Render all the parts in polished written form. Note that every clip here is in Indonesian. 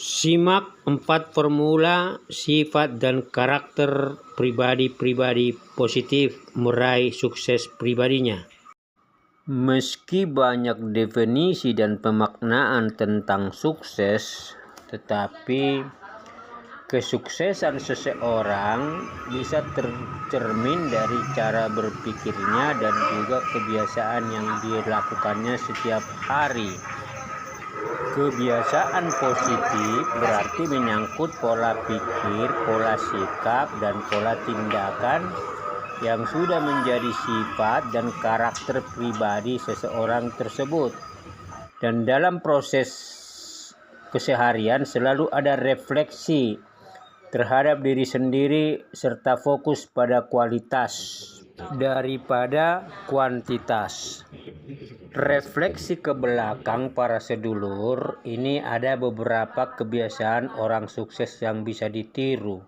Simak 4 formula sifat dan karakter pribadi-pribadi positif meraih sukses pribadinya. Meski banyak definisi dan pemaknaan tentang sukses, tetapi kesuksesan seseorang bisa tercermin dari cara berpikirnya dan juga kebiasaan yang dilakukannya setiap hari. Kebiasaan positif berarti menyangkut pola pikir, pola sikap, dan pola tindakan yang sudah menjadi sifat dan karakter pribadi seseorang tersebut. Dan dalam proses keseharian selalu ada refleksi terhadap diri sendiri serta fokus pada kualitas daripada kuantitas. Refleksi ke belakang para sedulur, ini ada beberapa kebiasaan orang sukses yang bisa ditiru,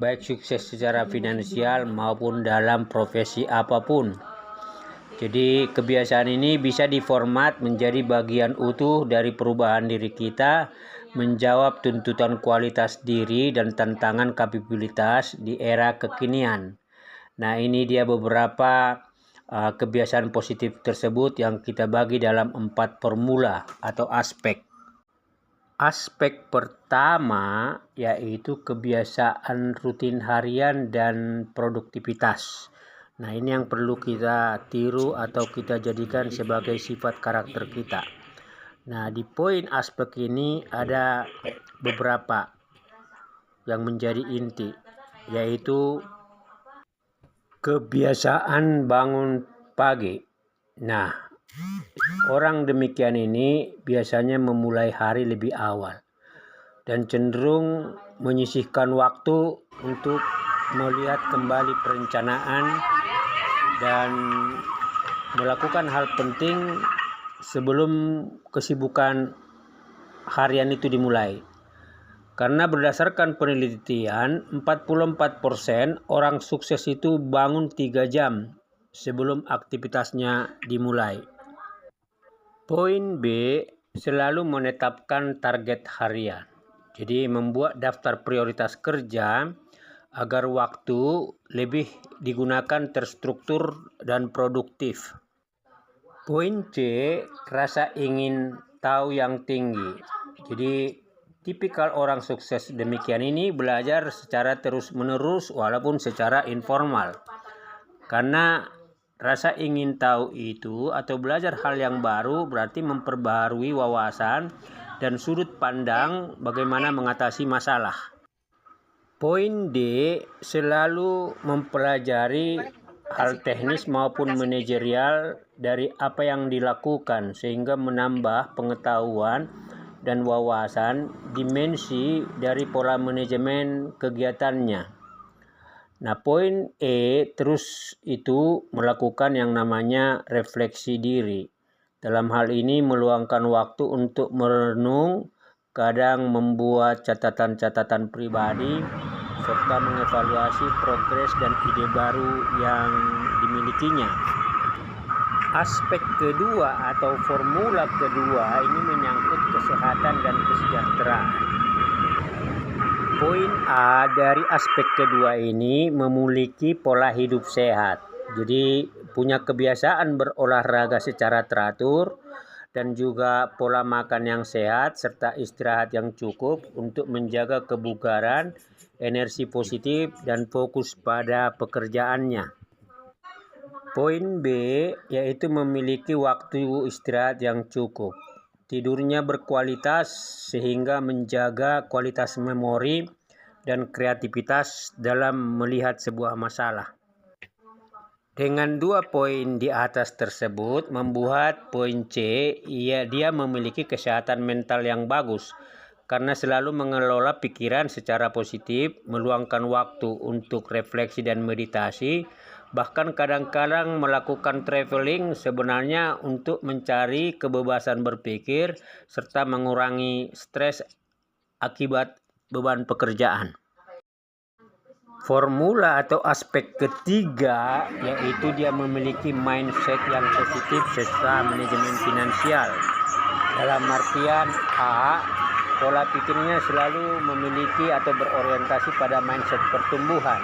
baik sukses secara finansial maupun dalam profesi apapun. Jadi kebiasaan ini bisa diformat menjadi bagian utuh dari perubahan diri kita, menjawab tuntutan kualitas diri dan tantangan kapabilitas di era kekinian. Nah, ini dia beberapa kebiasaan positif tersebut yang kita bagi dalam 4 formula atau aspek. Aspek pertama yaitu kebiasaan rutin harian dan produktivitas. Nah, ini yang perlu kita tiru atau kita jadikan sebagai sifat karakter kita. Nah, di poin aspek ini ada beberapa yang menjadi inti, yaitu kebiasaan bangun pagi. Nah, orang demikian ini biasanya memulai hari lebih awal dan cenderung menyisihkan waktu untuk melihat kembali perencanaan dan melakukan hal penting sebelum kesibukan harian itu dimulai. Karena berdasarkan penelitian, 44% orang sukses itu bangun 3 jam sebelum aktivitasnya dimulai. Poin B, selalu menetapkan target harian. Jadi membuat daftar prioritas kerja agar waktu lebih digunakan terstruktur dan produktif. Poin C, rasa ingin tahu yang tinggi. Jadi tipikal orang sukses demikian ini belajar secara terus-menerus walaupun secara informal. Karena rasa ingin tahu itu atau belajar hal yang baru berarti memperbaharui wawasan dan sudut pandang bagaimana mengatasi masalah. Poin D, selalu mempelajari hal teknis maupun manajerial dari apa yang dilakukan sehingga menambah pengetahuan dan wawasan dimensi dari pola manajemen kegiatannya. Nah, poin E terus itu melakukan yang namanya refleksi diri. Dalam hal ini meluangkan waktu untuk merenung, kadang membuat catatan-catatan pribadi, serta mengevaluasi progres dan ide baru yang dimilikinya. Aspek kedua atau formula kedua ini menyangkut kesehatan dan kesejahteraan. Poin A dari aspek kedua ini memiliki pola hidup sehat. Jadi punya kebiasaan berolahraga secara teratur dan juga pola makan yang sehat serta istirahat yang cukup untuk menjaga kebugaran, energi positif dan fokus pada pekerjaannya. Poin B yaitu memiliki waktu istirahat yang cukup. Tidurnya berkualitas sehingga menjaga kualitas memori dan kreativitas dalam melihat sebuah masalah. Dengan 2 poin di atas tersebut membuat poin C, dia memiliki kesehatan mental yang bagus karena selalu mengelola pikiran secara positif, meluangkan waktu untuk refleksi dan meditasi, bahkan kadang-kadang melakukan traveling sebenarnya untuk mencari kebebasan berpikir serta mengurangi stres akibat beban pekerjaan. Formula atau aspek ketiga yaitu dia memiliki mindset yang positif serta manajemen finansial. Dalam artian A, pola pikirnya selalu memiliki atau berorientasi pada mindset pertumbuhan.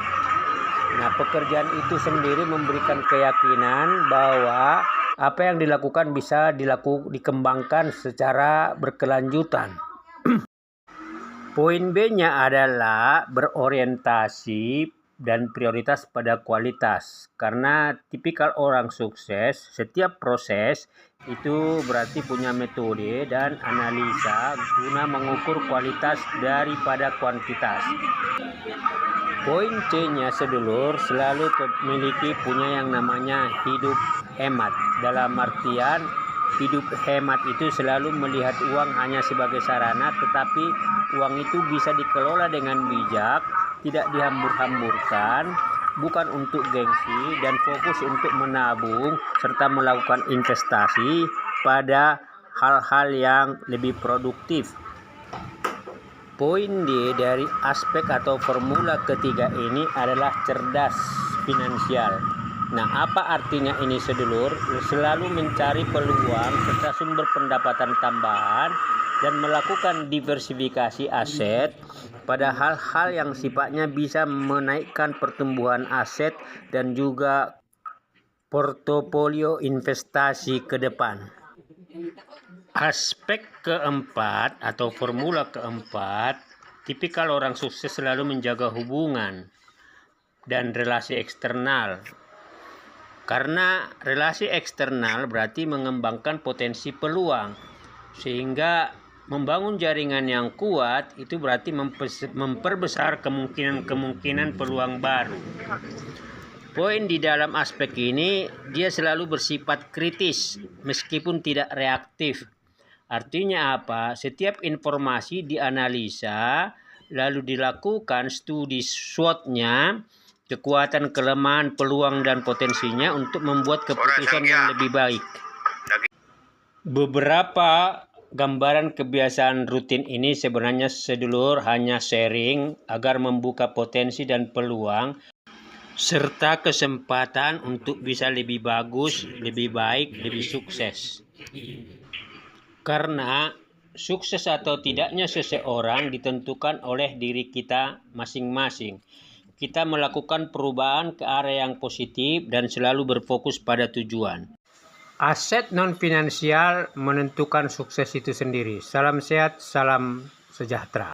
Nah, pekerjaan itu sendiri memberikan keyakinan bahwa apa yang dilakukan bisa dikembangkan secara berkelanjutan. Poin B-nya adalah berorientasi dan prioritas pada kualitas. Karena tipikal orang sukses, setiap proses itu berarti punya metode dan analisa guna mengukur kualitas daripada kuantitas. Poin C-nya sedulur selalu memiliki punya yang namanya hidup hemat. Dalam artian hidup hemat itu selalu melihat uang hanya sebagai sarana, tetapi uang itu bisa dikelola dengan bijak, tidak dihambur-hamburkan, bukan untuk gengsi, dan fokus untuk menabung serta melakukan investasi pada hal-hal yang lebih produktif. Poin D dari aspek atau formula ketiga ini adalah cerdas finansial. Nah, apa artinya ini sedulur? Selalu mencari peluang serta sumber pendapatan tambahan dan melakukan diversifikasi aset pada hal-hal yang sifatnya bisa menaikkan pertumbuhan aset dan juga portofolio investasi ke depan. Aspek keempat atau formula keempat, tipikal orang sukses selalu menjaga hubungan dan relasi eksternal. Karena relasi eksternal berarti mengembangkan potensi peluang, sehingga membangun jaringan yang kuat itu berarti memperbesar kemungkinan peluang baru. Poin di dalam aspek ini, dia selalu bersifat kritis meskipun tidak reaktif. Artinya apa? Setiap informasi dianalisa, lalu dilakukan studi SWOT-nya, kekuatan, kelemahan, peluang, dan potensinya untuk membuat keputusan yang lebih baik. Beberapa gambaran kebiasaan rutin ini sebenarnya sedulur hanya sharing agar membuka potensi dan peluang serta kesempatan untuk bisa lebih bagus, lebih baik, lebih sukses. Karena sukses atau tidaknya seseorang ditentukan oleh diri kita masing-masing. Kita melakukan perubahan ke arah yang positif dan selalu berfokus pada tujuan. Aset non-finansial menentukan sukses itu sendiri. Salam sehat, salam sejahtera.